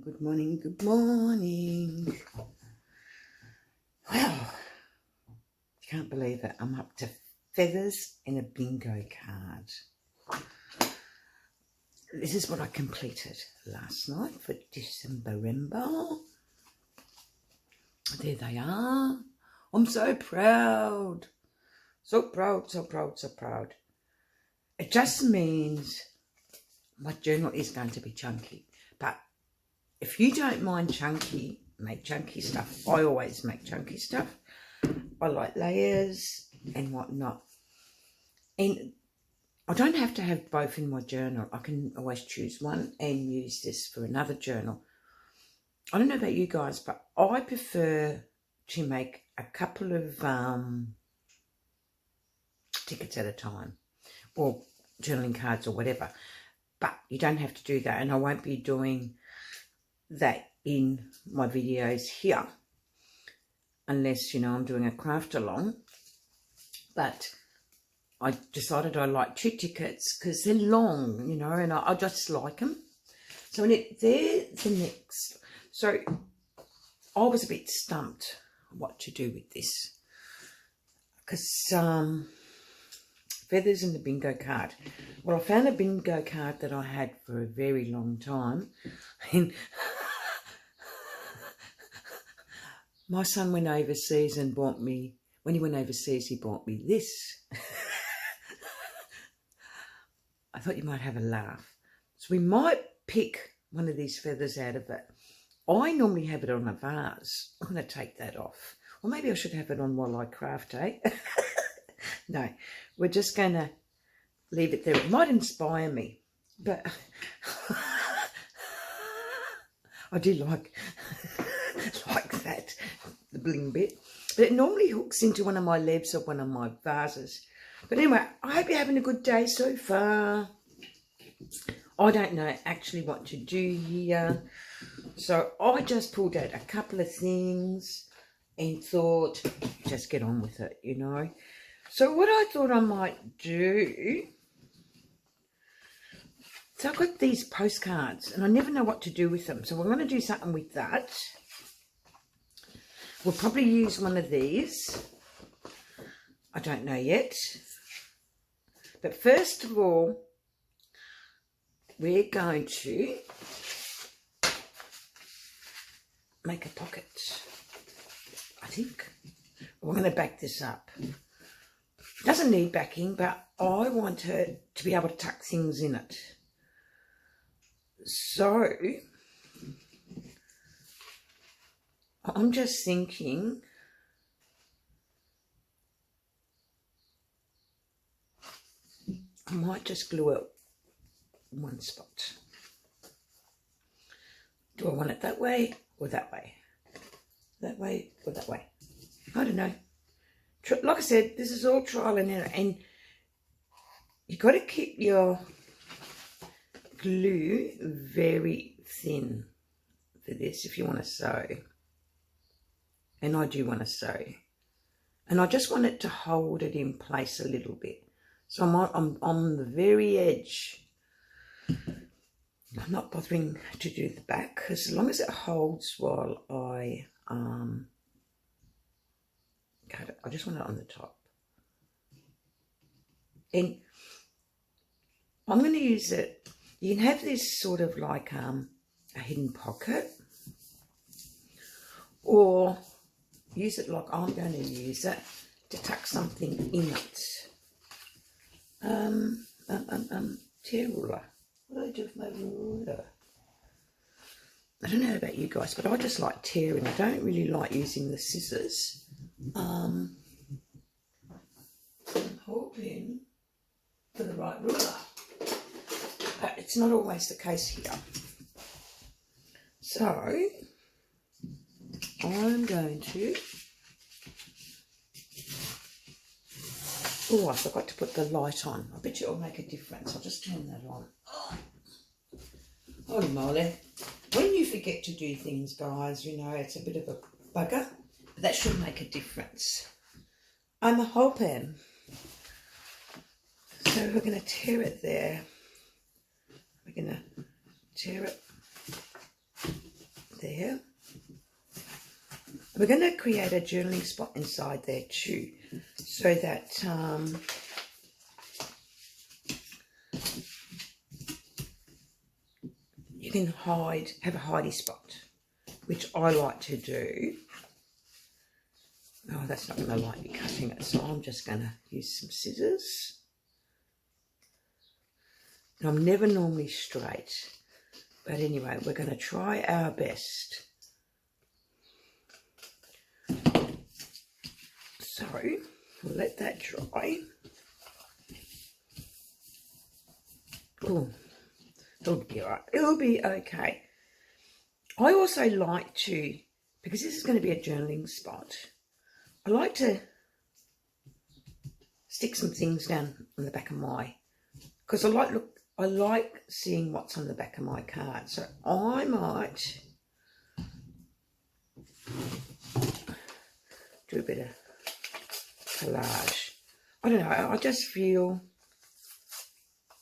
Good morning, good morning. Well, can't believe it. I'm up to feathers in a bingo card. This is what I completed last night for December. There they are. I'm so proud. So proud, so proud, so proud. It just means my journal is going to be chunky. But if you don't mind chunky, make chunky stuff. I always make chunky stuff. I like layers and whatnot. And I don't have to have both in my journal. I can always choose one and use this for another journal. I don't know about you guys, but I prefer to make a couple of tickets at a time, or journaling cards or whatever. But you don't have to do that, and I won't be doing that in my videos here unless, you know, I'm doing a craft along. But I decided I like 2 tickets because they're long, you know, and I just like them. So they're the next. So I was a bit stumped what to do with this, because feathers in the bingo card. Well, I found a bingo card that I had for a very long time, and my son went overseas and bought me, when he went overseas, he bought me this. I thought you might have a laugh. So we might pick one of these feathers out of it. I normally have it on a vase. I'm going to take that off. Or maybe I should have it on while I craft, eh? No, we're just going to leave it there. It might inspire me, but I do like that, the bling bit. But it normally hooks into one of my leaves or one of my vases. But anyway, I hope you're having a good day so far. I don't know actually what to do here. So I just pulled out a couple of things and thought, just get on with it, you know. So what I thought I might do, so I've got these postcards and I never know what to do with them. So we're going to do something with that. We'll probably use one of these. I don't know yet. But first of all, we're going to make a pocket, I think. We're going to back this up. Doesn't need backing, but I want her to be able to tuck things in it. So I'm just thinking, I might just glue it one spot. Do I want it that way or that way? That way or that way? I don't know. Like I said, this is all trial and error, and you've got to keep your glue very thin for this if you want to sew. And I do want to sew. And I just want it to hold it in place a little bit. So I'm on the very edge. I'm not bothering to do the back, as long as it holds while I cut it. I just want it on the top. And I'm going to use it. You can have this sort of like a hidden pocket, or use it like I'm going to use it to tuck something in it. Tear ruler. What do I do with my ruler? I don't know about you guys, but I just like tearing. I don't really like using the scissors. I'm hoping for the right ruler, but it's not always the case here. So I'm going to, oh, I forgot to put the light on. I bet you it'll make a difference. I'll just turn that on. Holy moly. When you forget to do things, guys, you know, it's a bit of a bugger, but that should make a difference. I'm hoping. So we're going to tear it there. We're going to tear it there. We're going to create a journaling spot inside there too, so that you can have a hidey spot, which I like to do. Oh, that's not going to like me cutting it, so I'm just going to use some scissors. And I'm never normally straight, but anyway, we're going to try our best. So, we'll let that dry. Oh, it'll be all right. It'll be okay. I also like to, because this is going to be a journaling spot, I like to stick some things down on the back of my, because I like seeing what's on the back of my card. So I might do a bit of collage. I don't know, I just feel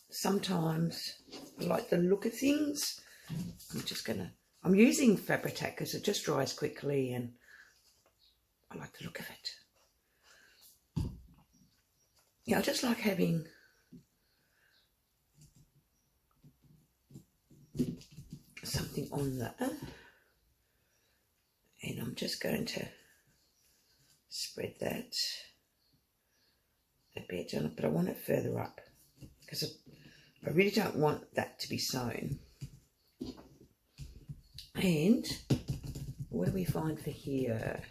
sometimes I like the look of things. I'm using Fabri-Tac because it just dries quickly and I like the look of it. Yeah, I just like having something on there. And I'm just going to spread that a bit, but I want it further up because I really don't want that to be sewn. And what do we find for here?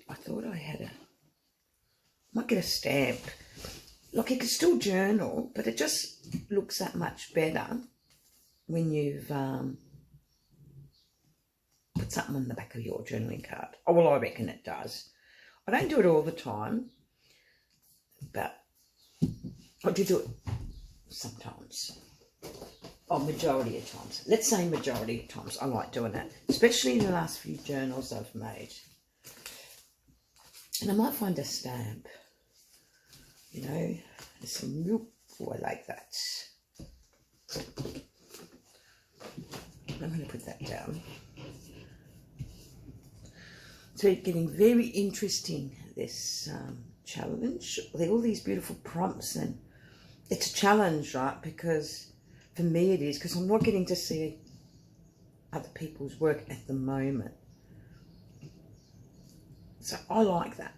I thought I had might get a stamp. Like, you can still journal, but it just looks that much better when you've put something on the back of your journaling card. Oh, well, I reckon it does. I don't do it all the time, but I do it sometimes. Oh, majority of times. Let's say majority of times I like doing it, especially the last few journals I've made. And I might find a stamp, you know, some milk. Oh, I like that. I'm going to put that down. So it's getting very interesting, this challenge. All these beautiful prompts, and it's a challenge, right? Because for me it is, because I'm not getting to see other people's work at the moment. So I like that.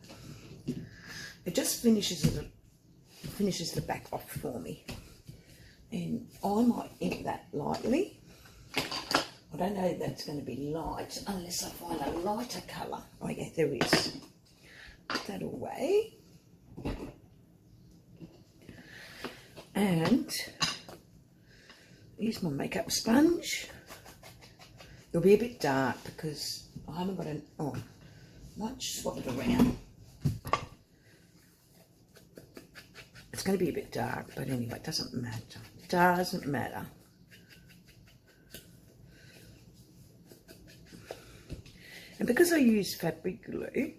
It just finishes the back off for me. And I might ink that lightly. I don't know if that's going to be light unless I find a lighter colour. Oh yeah, there is. Put that away. And use my makeup sponge. It'll be a bit dark because I haven't got an... Oh, might swap it around. It's going to be a bit dark, but anyway, it doesn't matter. It doesn't matter. And because I use fabric glue,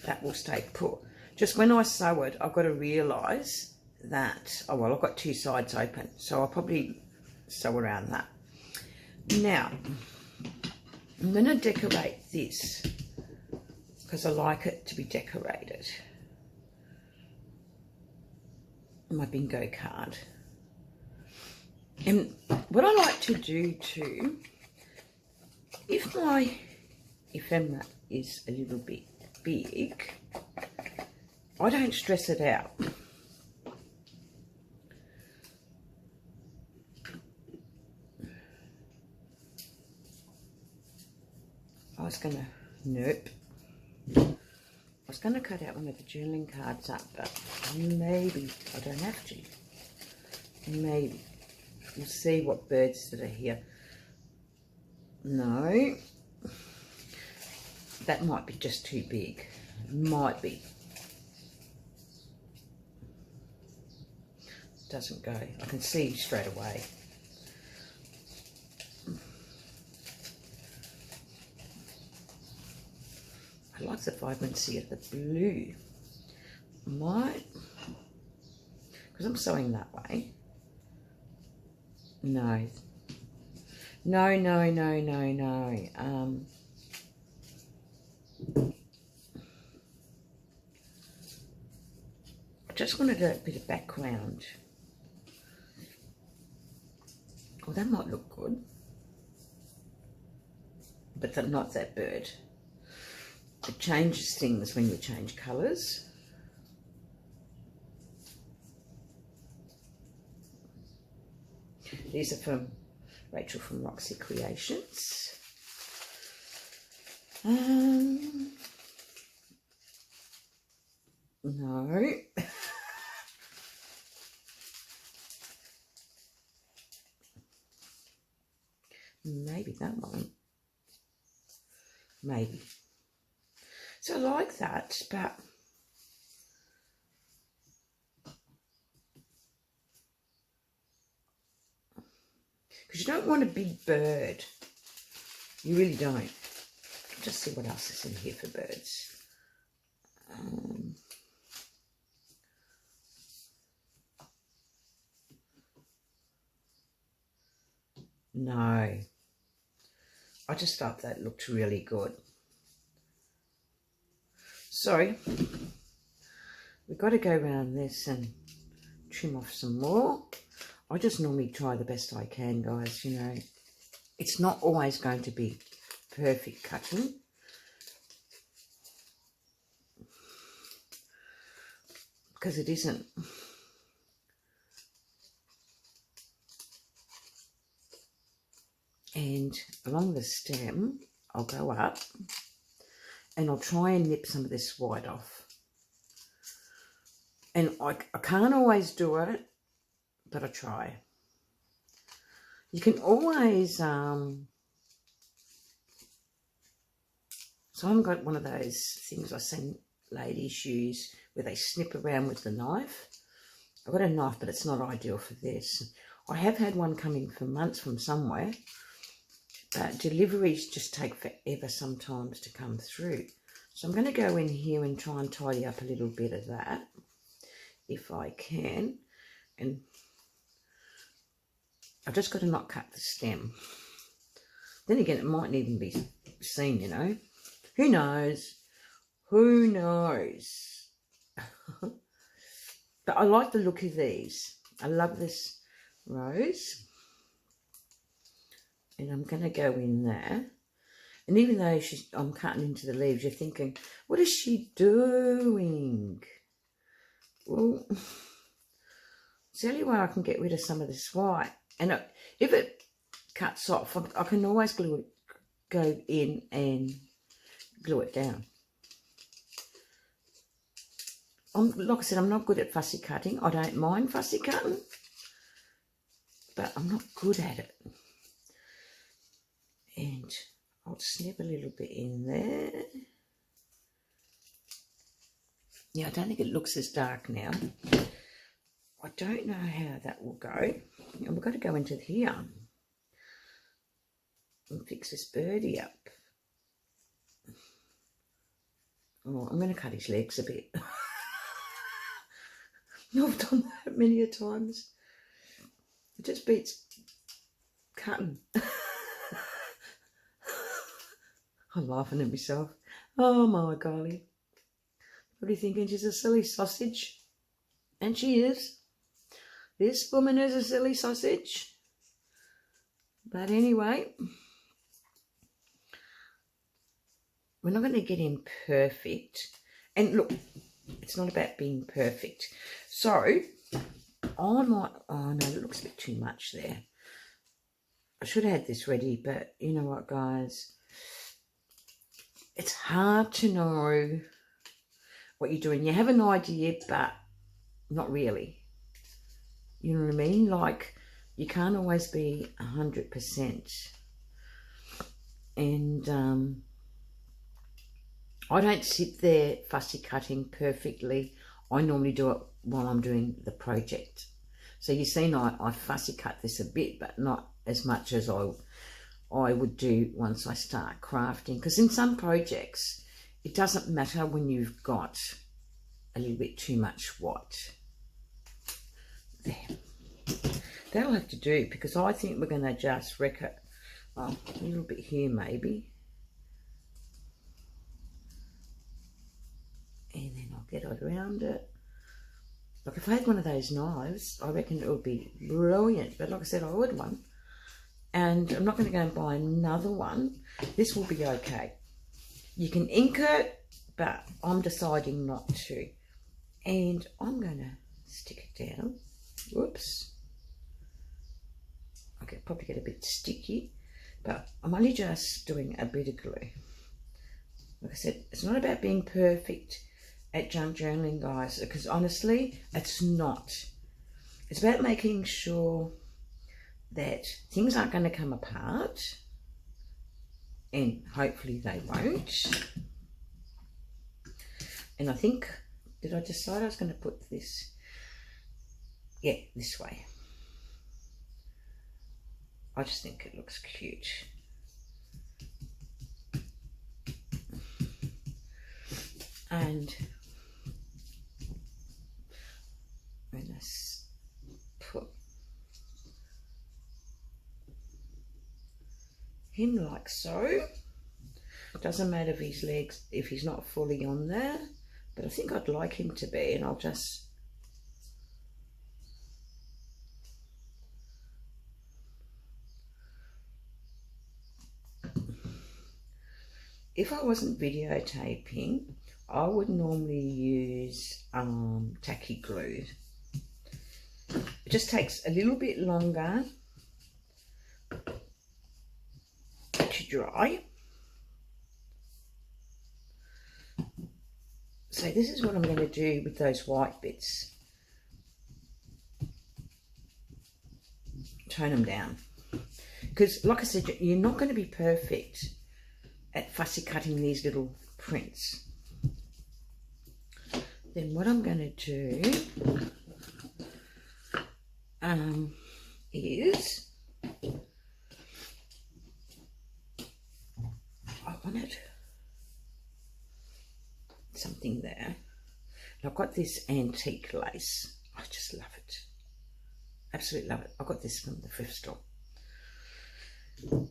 that will stay put. Just when I sew it, I've got to realise that, oh well, I've got two sides open, so I'll probably sew around that. Now, I'm going to decorate this because I like it to be decorated. My bingo card. And what I like to do too, if my ephemera is a little bit big, I don't stress it out. I was going to, nope. I was going to cut out one of the journaling cards up, but maybe I don't have to. Maybe. We'll see what birds that are here. No. That might be just too big. Might be. Doesn't go. I can see straight away. I like the vibrancy of the blue. might, because I'm sewing that way. No. No, no, no, no, no. I just wanted a bit of background. Oh, that might look good. But not that bird. It changes things when you change colours. These are from Rachel from Roxy Creations. No. Maybe that one. Maybe. So I like that, but because you don't want a big bird. You really don't. Just see what else is in here for birds. No. I just thought that looked really good. So, we've got to go around this and trim off some more. I just normally try the best I can, guys, you know. It's not always going to be perfect cutting. Because it isn't. And along the stem, I'll go up and I'll try and nip some of this white off. And I can't always do it, but I try. You can always, so I've got one of those things I've seen ladies use where they snip around with the knife. I've got a knife, but it's not ideal for this. I have had one coming for months from somewhere, but deliveries just take forever sometimes to come through. So I'm going to go in here and try and tidy up a little bit of that, if I can. And I've just got to not cut the stem. Then again, it mightn't even be seen, you know. Who knows? Who knows? But I like the look of these. I love this rose. And I'm going to go in there. And even though I'm cutting into the leaves, you're thinking, what is she doing? Well, it's the only way I can get rid of some of this white. And if it cuts off, I can always go in and glue it down. Like I said, I'm not good at fussy cutting. I don't mind fussy cutting, but I'm not good at it. And I'll snip a little bit in there. Yeah, I don't think it looks as dark now. I don't know how that will go. And we've got to go into here and fix this birdie up. Oh, I'm going to cut his legs a bit. I've done that many a times. It just beats cutting. I'm laughing at myself. Oh my golly. Probably thinking she's a silly sausage. And she is. This woman is a silly sausage. But anyway, we're not going to get him perfect. And look, it's not about being perfect. So, I might, oh no, it looks a bit too much there. I should have had this ready, but you know what, guys? It's hard to know what you're doing. You have an idea, but not really. You know what I mean? Like, you can't always be 100%. And I don't sit there fussy cutting perfectly. I normally do it while I'm doing the project. So you see, I fussy cut this a bit, but not as much as I would do once I start crafting. Because in some projects, it doesn't matter when you've got a little bit too much white. There. That'll have to do, because I think we're going to just wreck it. Oh, a little bit here maybe. And then I'll get it around it. Like if I had one of those knives, I reckon it would be brilliant. But like I said, I ordered one. And I'm not going to go and buy another one. This will be okay. You can ink it, but I'm deciding not to. And I'm going to stick it down. Whoops. I could probably get a bit sticky, but I'm only just doing a bit of glue. Like I said, it's not about being perfect at junk journaling, guys, because honestly, it's not. It's about making sure that things aren't going to come apart, and hopefully they won't. And I think, did I decide I was going to put this? Yeah, this way. I just think it looks cute. And I'm going to put him like so. It doesn't matter if his legs, if he's not fully on there, but I think I'd like him to be, and I'll just if I wasn't videotaping, I would normally use tacky glue. It just takes a little bit longer to dry. So this is what I'm going to do with those white bits. Tone them down. Because like I said, you're not going to be perfect at fussy cutting these little prints. Then what I'm going to do is I wanted something there. And I've got this antique lace. I just love it. Absolutely love it. I got this from the thrift store.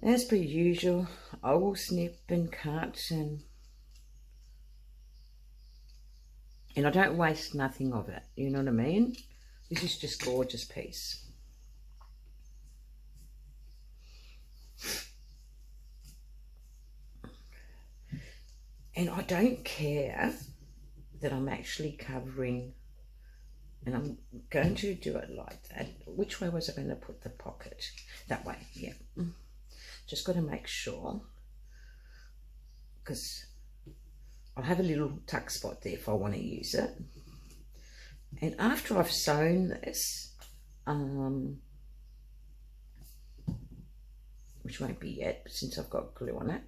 As per usual, I will snip and cut, and I don't waste nothing of it, you know what I mean? This is just gorgeous piece. And I don't care that I'm actually covering, and I'm going to do it like that. Which way was I going to put the pocket? That way, yeah. Just got to make sure, because I'll have a little tuck spot there if I want to use it. And after I've sewn this, which won't be yet since I've got glue on it,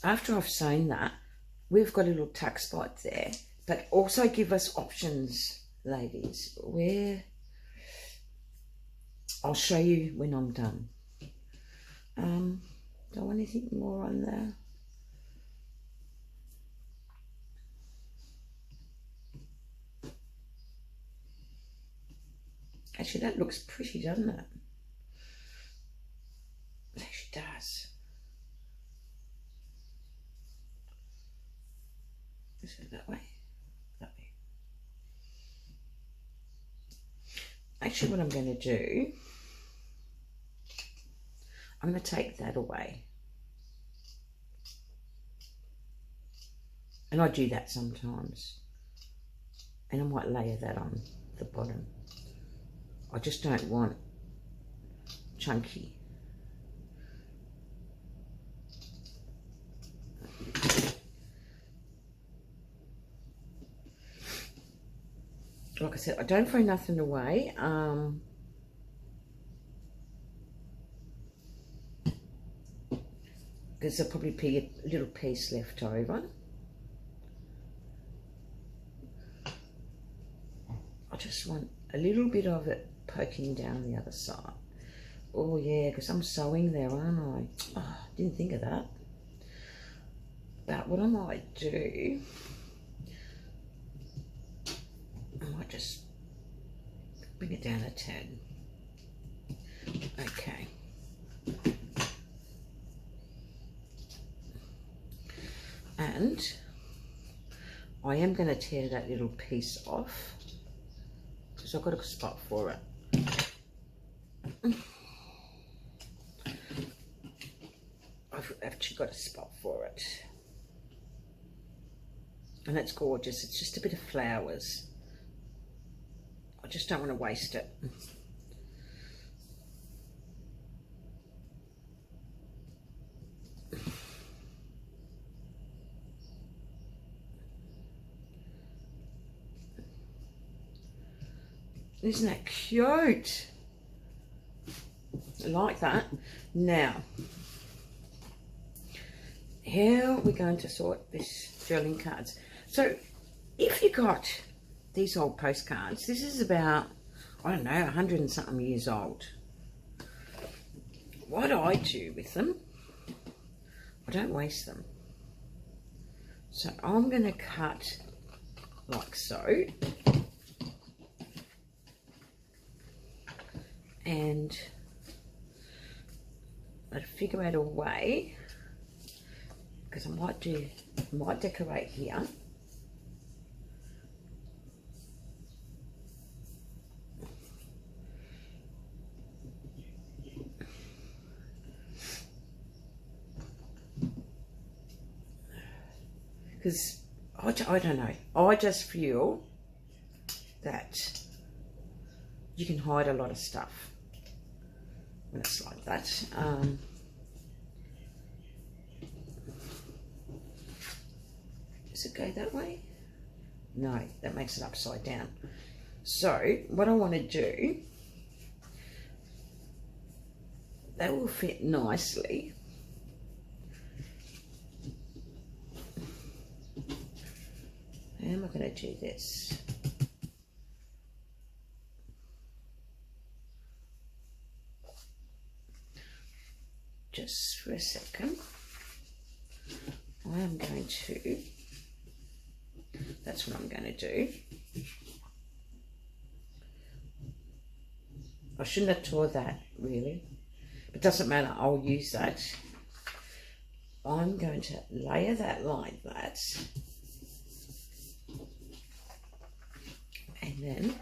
after I've sewn that, we've got a little tuck spot there, but also give us options, ladies, where I'll show you when I'm done. Do I want anything more on there? Actually, that looks pretty, doesn't it? It actually does. Is it that way? That way. Actually, what I'm going to do, I'm going to take that away. And I do that sometimes. And I might layer that on the bottom. I just don't want chunky. Like I said, I don't throw nothing away. Because there'll probably be a little piece left over. I just want a little bit of it poking down the other side. Oh yeah, because I'm sewing there, aren't I? Oh, didn't think of that. But what I might do, might just bring it down a tad. Okay. And I am going to tear that little piece off because I've got a spot for it. I've actually got a spot for it. And it's gorgeous. It's just a bit of flowers. I just don't want to waste it. Isn't that cute? I like that. Now, how we're going to sort this journaling cards. So, if you got these old postcards, this is about, I don't know, 100 and something years old. What I do with them, I don't waste them. So I'm going to cut like so. And I'd figure out a way, because I might decorate here. Because I don't know, I just feel that you can hide a lot of stuff when it's like that. Does it go that way? No, that makes it upside down. So what I want to do, that will fit nicely. How am I going to do this? Just for a second. I am going to, that's what I'm going to do. I shouldn't have tore that really, but it doesn't matter, I'll use that. I'm going to layer that like that. And then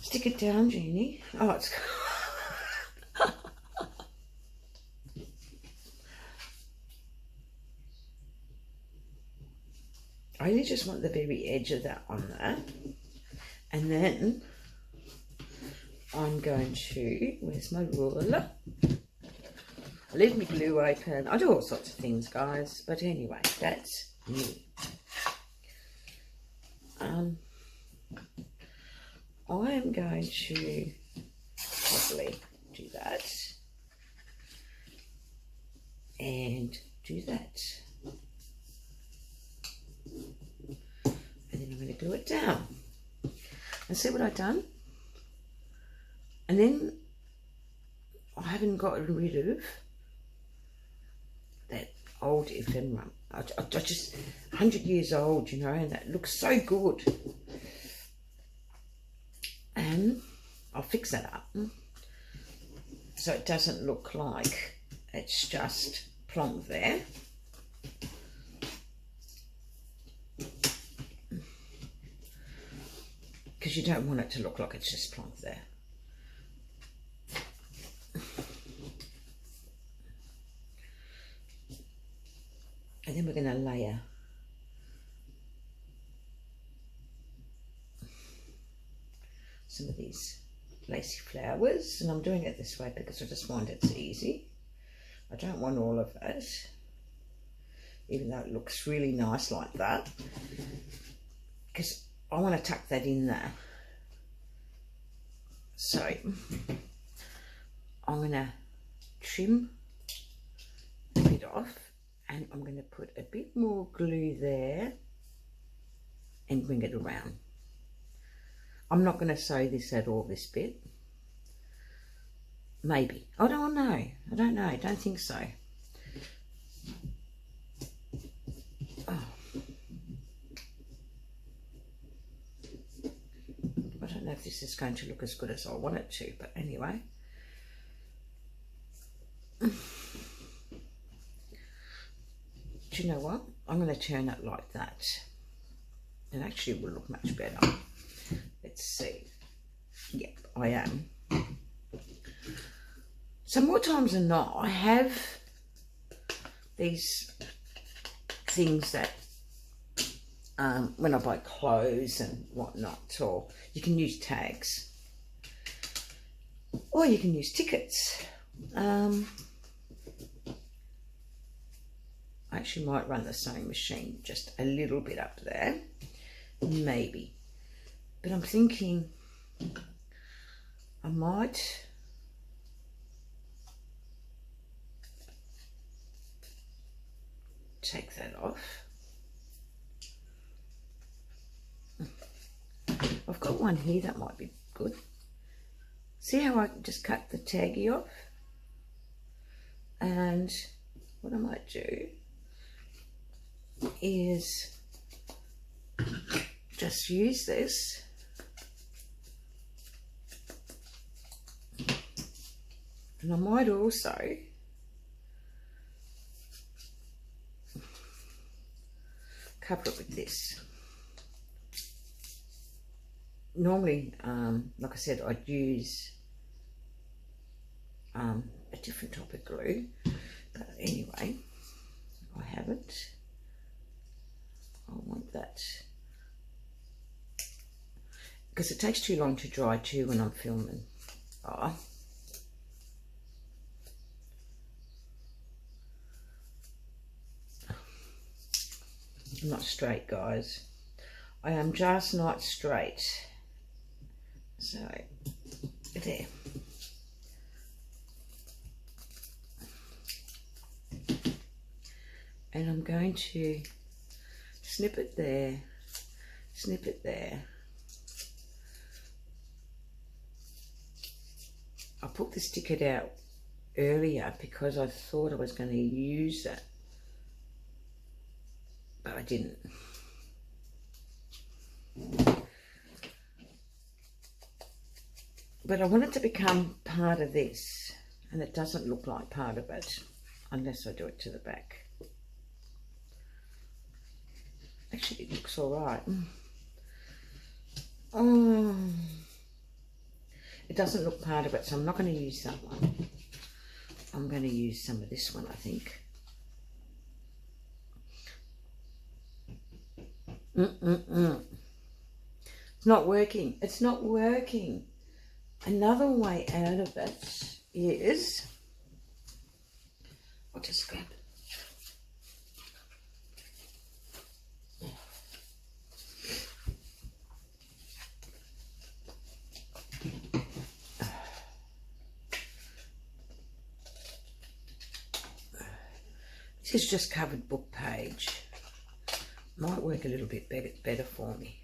stick it down, Jeannie. Oh, it's I really just want the very edge of that on there. And then I'm going to, where's my ruler? I leave my glue open. I do all sorts of things, guys. But anyway, that's me. I am going to probably do that. And do that. And then I'm going to glue it down. And see what I've done? And then I haven't gotten rid of that old ephemera. I just 100 years old, you know, and that looks so good. And I'll fix that up so it doesn't look like it's just plonk there. Because you don't want it to look like it's just plonk there. And then we're going to layer some of these lacy flowers, and I'm doing it this way because I just find it's easy. I don't want all of it, even though it looks really nice like that, because I want to tuck that in there. So I'm going to trim a bit off, and I'm going to put a bit more glue there and bring it around. I'm not going to sew this at all, this bit. Maybe. I don't know. I don't know. I don't think so. Oh. know if this is going to look as good as I want it to, but anyway. Do you know what? I'm going to turn it like that. It actually will look much better. Let's see. Yep, I am. So more times than not, I have these things that when I buy clothes and whatnot, or you can use tags, or you can use tickets. I actually might run the sewing machine just a little bit up there, maybe, but I'm thinking I might take that off. I've got one here that might be good. See how I just cut the taggy off? And what I might do is just use this and I might also cover it with this. Normally, like I said, I'd use a different type of glue, but anyway, I haven't. I want that because it takes too long to dry too when I'm filming. Oh. I'm not straight, guys. I am just not straight. So, there. And I'm going to snip it there, snip it there. I put this ticket out earlier because I thought I was going to use it, but I didn't. But I want it to become part of this, and it doesn't look like part of it unless I do it to the back. Actually, it looks all right. Oh, it doesn't look part of it, so I'm not going to use that one. I'm going to use some of this one, I think. It's not working. It's not working. Another way out of it is, I'll just grab it. This is just covered book page. Might work a little bit better for me.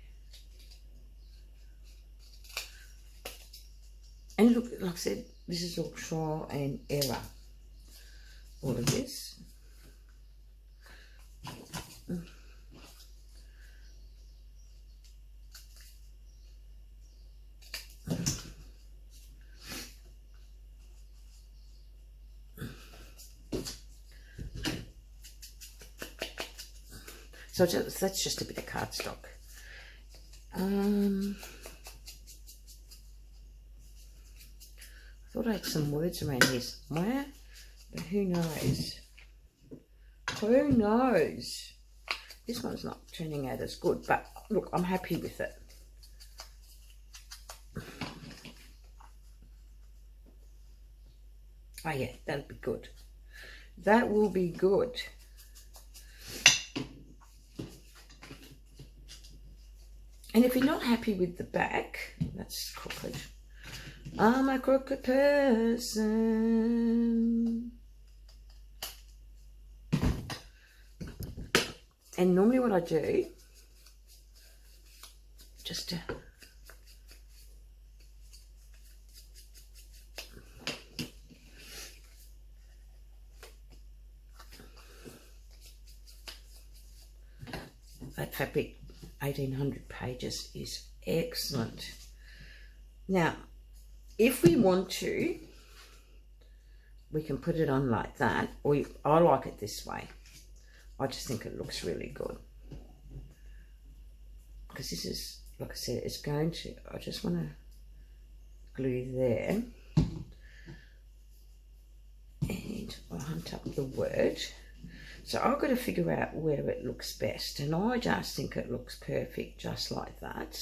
And look, like I said, this is all trial and error. All of this. So that's just a bit of cardstock. I thought I had some words around here somewhere, but who knows? Who knows? This one's not turning out as good, but look, I'm happy with it. Oh yeah, that'll be good. That will be good. And if you're not happy with the back, that's crooked. I'm a crooked person. And normally what I do, just to that fabric, 1800 pages, is excellent. Now, if we want to, we can put it on like that, or I like it this way. I just think it looks really good. Because this is, like I said, it's going to, I just want to glue there. And I'll hunt up the word. So I've got to figure out where it looks best. And I just think it looks perfect just like that.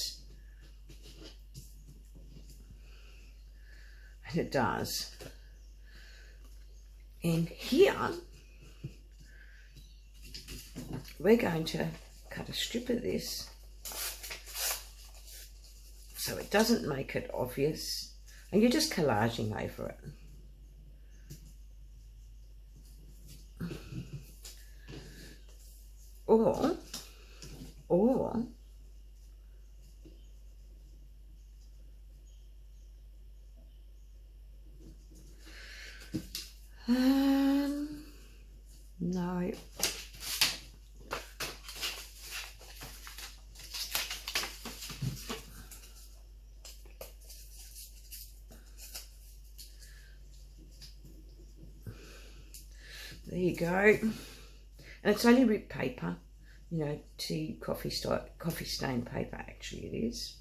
And it does. And here, we're going to cut a strip of this so it doesn't make it obvious. And you're just collaging over it. Or no. There you go. And it's only ripped paper, you know, tea, coffee stain paper, actually it is.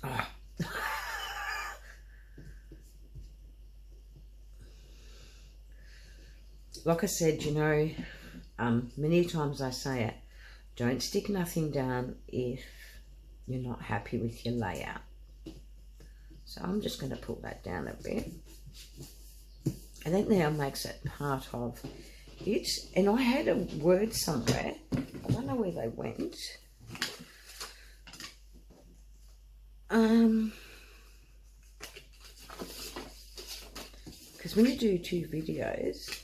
Oh. Like I said, you know, many times I say it, don't stick nothing down if you're not happy with your layout. So I'm just going to pull that down a bit. And that now makes it part of it. And I had a word somewhere. I don't know where they went. Because when you do 2 videos,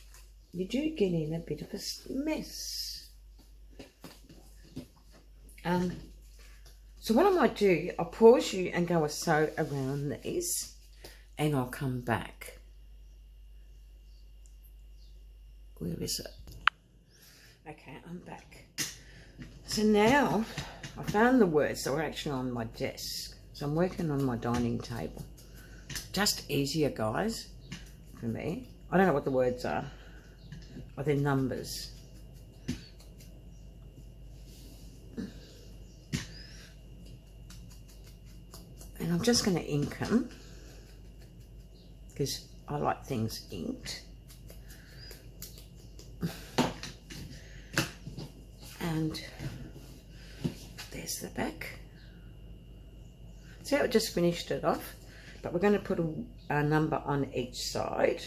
you do get in a bit of a mess. So what I might do, I'll pause you and go a sew around these, and I'll come back. Where is it? Okay, I'm back. So now I found the words that were actually on my desk. So I'm working on my dining table. Just easier, guys, for me. I don't know what the words are. Are they numbers? And I'm just going to ink them because I like things inked. And there's the back. See how it just finished it off? But we're going to put a number on each side.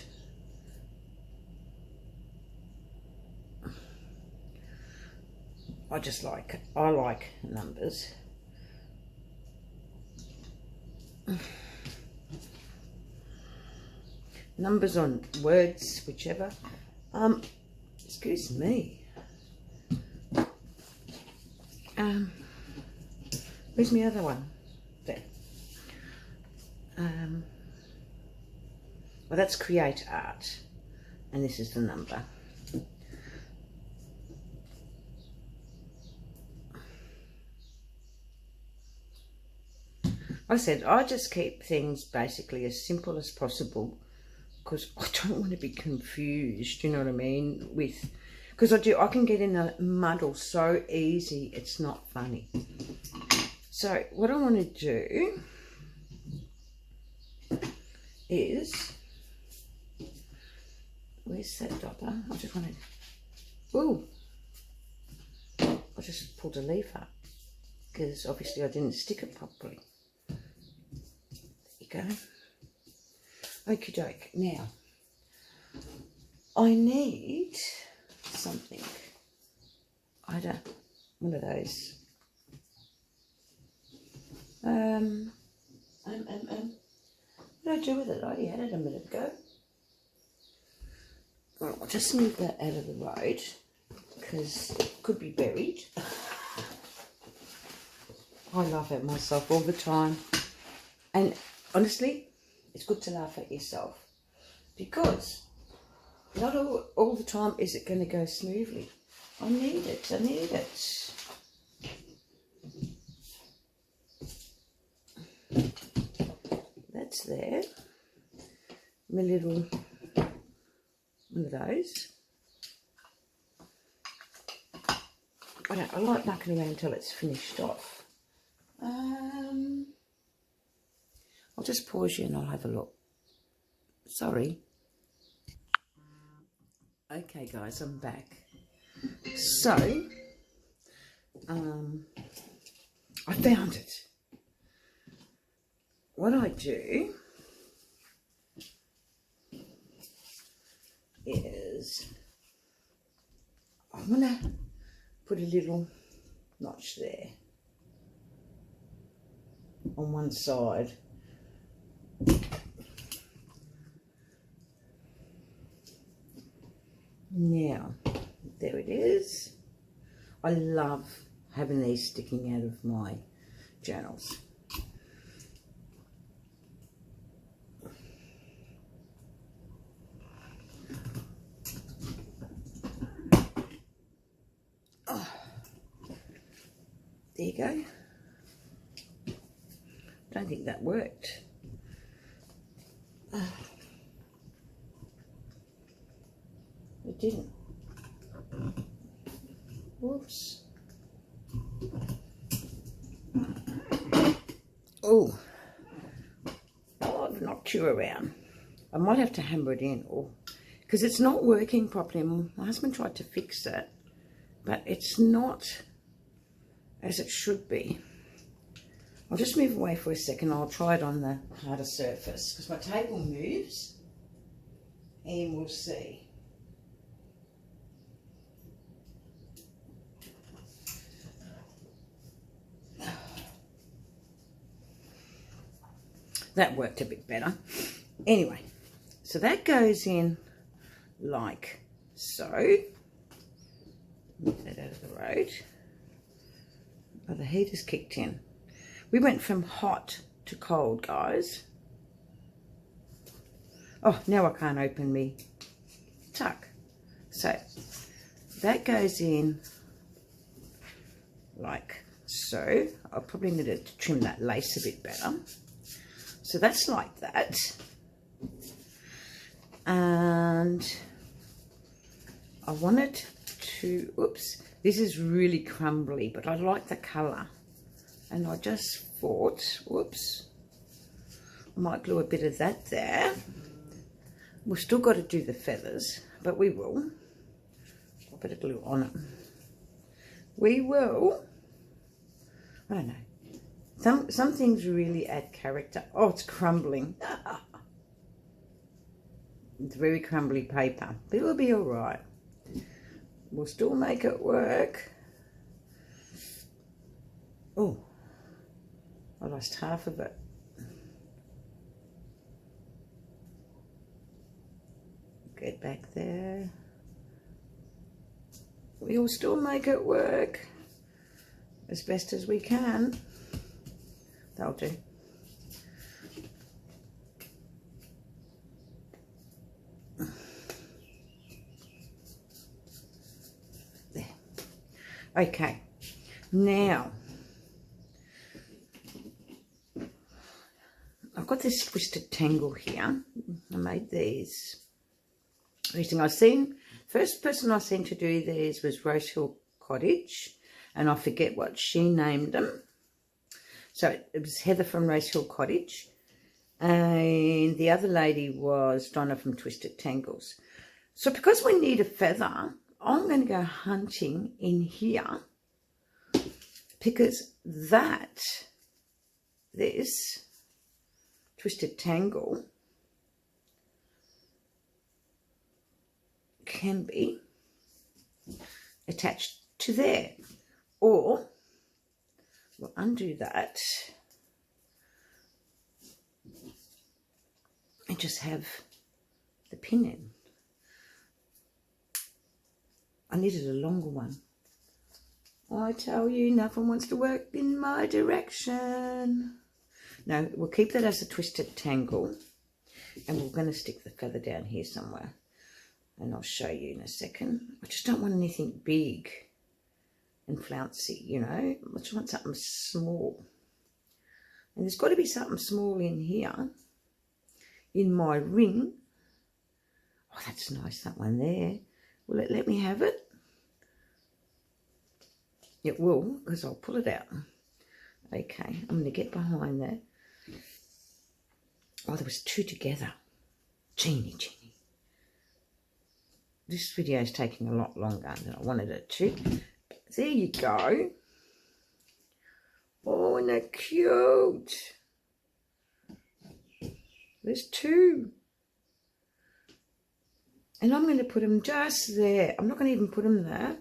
I like numbers. Numbers on words, whichever. Excuse me. Where's my other one? There. Well, that's create art, and this is the number. Like I said, I just keep things basically as simple as possible because I don't want to be confused, you know what I mean, with, because I can get in a muddle so easy, it's not funny. So what I want to do is, where's that dopper? I just want to, ooh, I just pulled a leaf up because obviously I didn't stick it properly. There you go. Okie doke. Now, I need something. I don't, one of those. What did I do with it? I already had it a minute ago. Well, I'll just move that out of the road because it could be buried. I laugh at myself all the time. And honestly, it's good to laugh at yourself because not all the time is it going to go smoothly. I need it. my little one of those. I like knocking around until it's finished off. I'll just pause you and I'll have a look. Sorry. Okay guys, I'm back. So, I found it. What I do is I'm going to put a little notch there on one side. Now, there it is. I love having these sticking out of my journals. Oh, there you go. Don't think that worked. It didn't. Whoops. Oh, I've knocked you around. I might have to hammer it in, or because it's not working properly. My husband tried to fix it, but it's not as it should be. I'll just move away for a second. I'll try it on the harder surface because my table moves, and we'll see. That worked a bit better. Anyway, so that goes in like so. Move that out of the road. Oh, the heater's kicked in. We went from hot to cold, guys. Oh, now I can't open me tuck. So that goes in like so. I'll probably need to trim that lace a bit better. So that's like that. And I wanted to, oops, this is really crumbly, but I like the colour. And I just thought, whoops, I might glue a bit of that there. We've still got to do the feathers, but we will. I'll put a glue on it. We will. I don't know. Some things really add character. Oh, it's crumbling. It's very crumbly paper, but it'll be all right. We'll still make it work. Oh, I lost half of it. Get back there. We'll still make it work as best as we can. That'll do. There. Okay. Now, I've got this twisted tangle here. I made these. Everything I've seen. First person I've seen to do these was Rosehill Cottage, and I forget what she named them. So it was Heather from Rosehill Cottage, and the other lady was Donna from Twisted Tangles. So because we need a feather, I'm going to go hunting in here, because this Twisted Tangle can be attached to there, or we'll undo that and just have the pin in. I needed a longer one. I tell you, nothing wants to work in my direction. No, we'll keep that as a twisted tangle, and we're going to stick the feather down here somewhere, and I'll show you in a second. I just don't want anything big and flouncy, you know. I just want something small, and there's got to be something small in here in my ring Oh, that's nice, that one there. Will it let me have it? It will, because I'll pull it out. Okay, I'm going to get behind that. Oh, there was two together. Genie. This video is taking a lot longer than I wanted it to. There you go. Oh, and they're cute. There's two. And I'm going to put them just there. I'm not going to even put them there.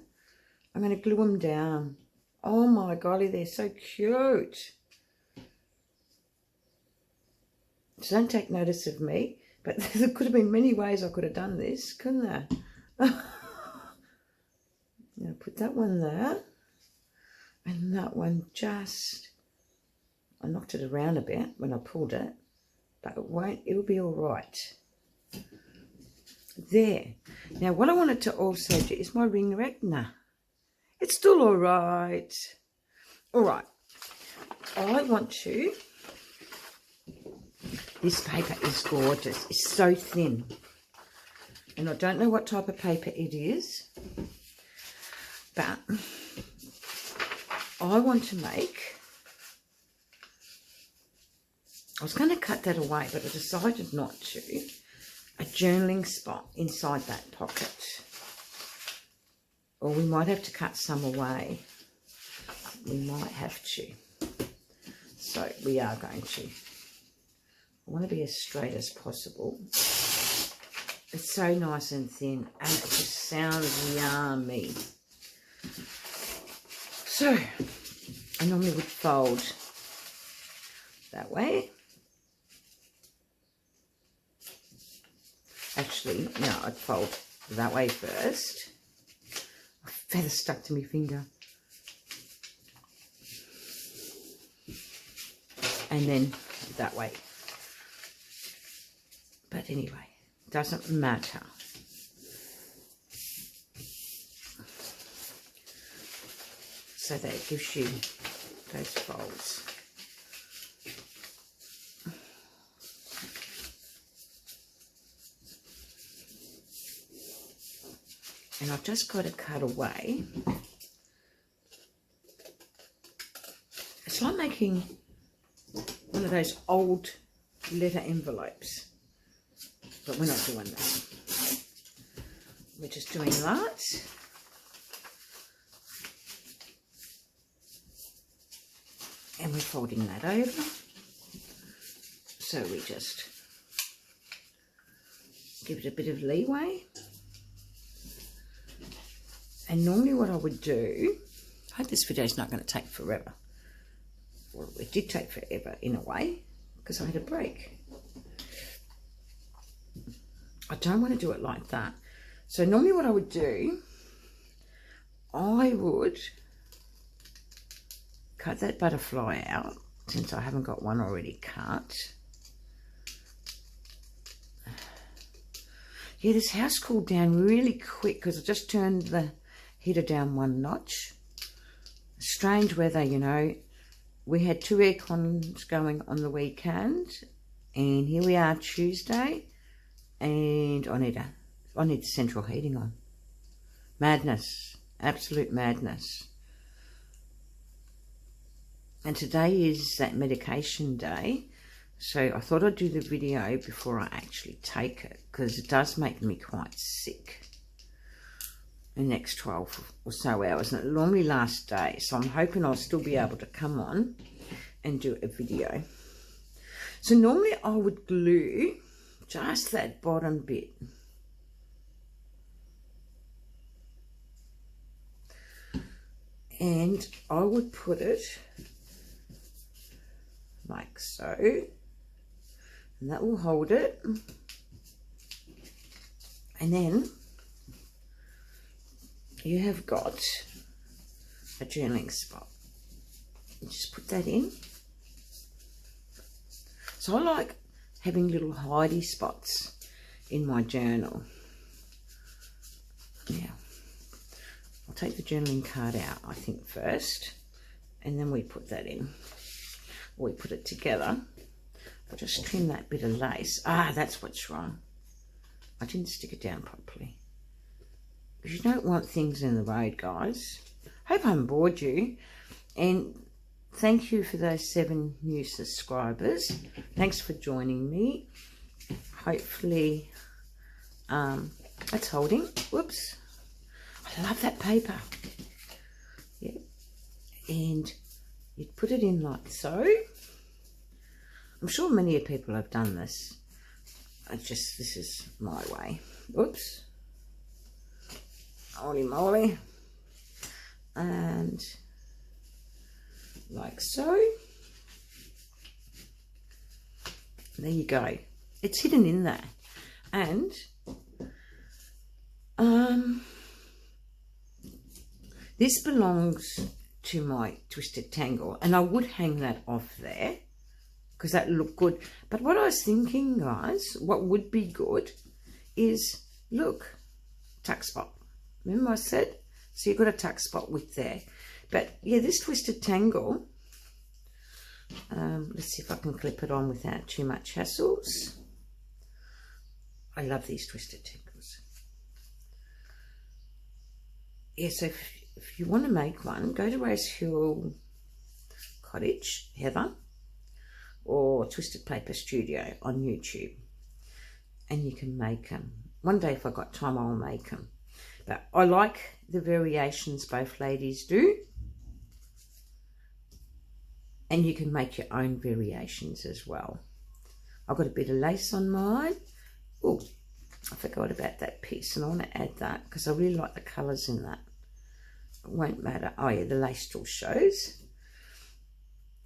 I'm going to glue them down. Oh my golly, they're so cute. So don't take notice of me. But there could have been many ways I could have done this, couldn't there? Now put that one there. And that one just... I knocked it around a bit when I pulled it. But it won't, it'll be all right. There. Now what I wanted to also do is my ring rectangle. It's still all right. All right. I want to... This paper is gorgeous. It's so thin. And I don't know what type of paper it is. But I want to make... I was going to cut that away, but I decided not to. A journaling spot inside that pocket. Or we might have to cut some away. We might have to. So we are going to. I want to be as straight as possible. It's so nice and thin and it just sounds yummy. So I normally would fold that way. Actually, no, I'd fold that way first. A feather stuck to my finger. And then that way. But anyway, doesn't matter. So that it gives you those folds. And I've just got to cut away. It's like making one of those old letter envelopes. But we're not doing that. We're just doing that. And we're folding that over. So we just give it a bit of leeway. And normally what I would do, I hope this video is not going to take forever. Well, it did take forever in a way, because I had a break. I don't want to do it like that. So normally what I would do, I would cut that butterfly out, since I haven't got one already cut. Yeah, this house cooled down really quick because I just turned the heater down one notch. Strange weather, you know. We had 2 air cons going on the weekend, and here we are Tuesday, and I need the central heating on. Madness, absolute madness. And today is that medication day, so I thought I'd do the video before I actually take it, because it does make me quite sick the next 12 or so hours, and it normally lasts days, so I'm hoping I'll still be able to come on and do a video. So normally I would glue just that bottom bit. And I would put it like so, and that will hold it. And then you have got a journaling spot. You just put that in. So I like having little hidey spots in my journal. Now, I'll take the journaling card out, I think, first, and then we put that in. We put it together. I'll just trim that bit of lace. Ah, that's what's wrong. I didn't stick it down properly. Because you don't want things in the road, guys. Hope I haven't bored you. And thank you for those 7 new subscribers. Thanks for joining me. Hopefully, that's holding. Whoops. I love that paper. Yeah. And you'd put it in like so. I'm sure many people have done this. This is my way. Oops. Holy moly. And like so. There you go. It's hidden in there. And this belongs to my Twisted Tangle, and I would hang that off there because that looked good. But what I was thinking, guys, what would be good is, look, tuck spot. Remember I said? So you've got a tuck spot with there. But yeah, this Twisted Tangle, let's see if I can clip it on without too much hassles. I love these Twisted Tangles. Yeah, so if you want to make one, go to Rosehill Cottage, Heather, or Twisted Paper Studio on YouTube, and you can make them. One day if I got time, I'll make them. But I like the variations both ladies do, and you can make your own variations as well. I've got a bit of lace on mine. Oh, I forgot about that piece, and I want to add that because I really like the colours in that. It won't matter. Oh yeah, the lace still shows.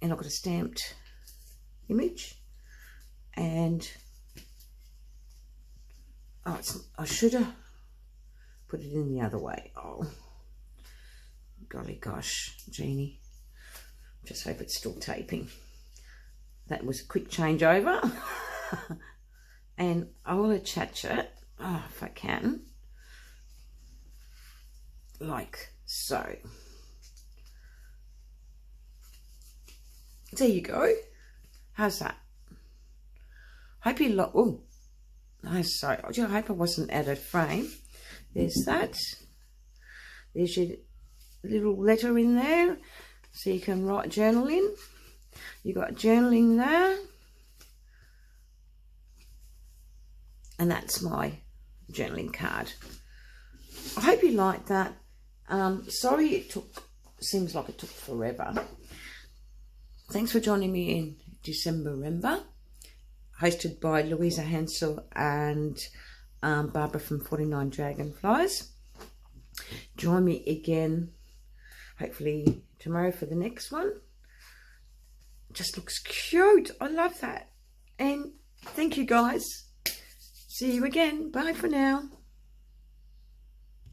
And I've got a stamped image. And oh, I should have put it in the other way. Oh, golly gosh, Jeannie. Just hope it's still taping. That was a quick changeover. And I will attach it, if I can, like so. There you go. How's that? Hope you like. Oh, no, sorry. I hope I wasn't out of frame. There's that. There's your little letter in there, so you can write journal in. You got journaling there. And that's my journaling card. I hope you liked that. Sorry it seems like it took forever. Thanks for joining me in December, hosted by Louisa Hansel and Barbara from 49 Dragonflies. Join me again, hopefully tomorrow for the next one. Just looks cute. I love that. And thank you, guys. See you again. Bye for now.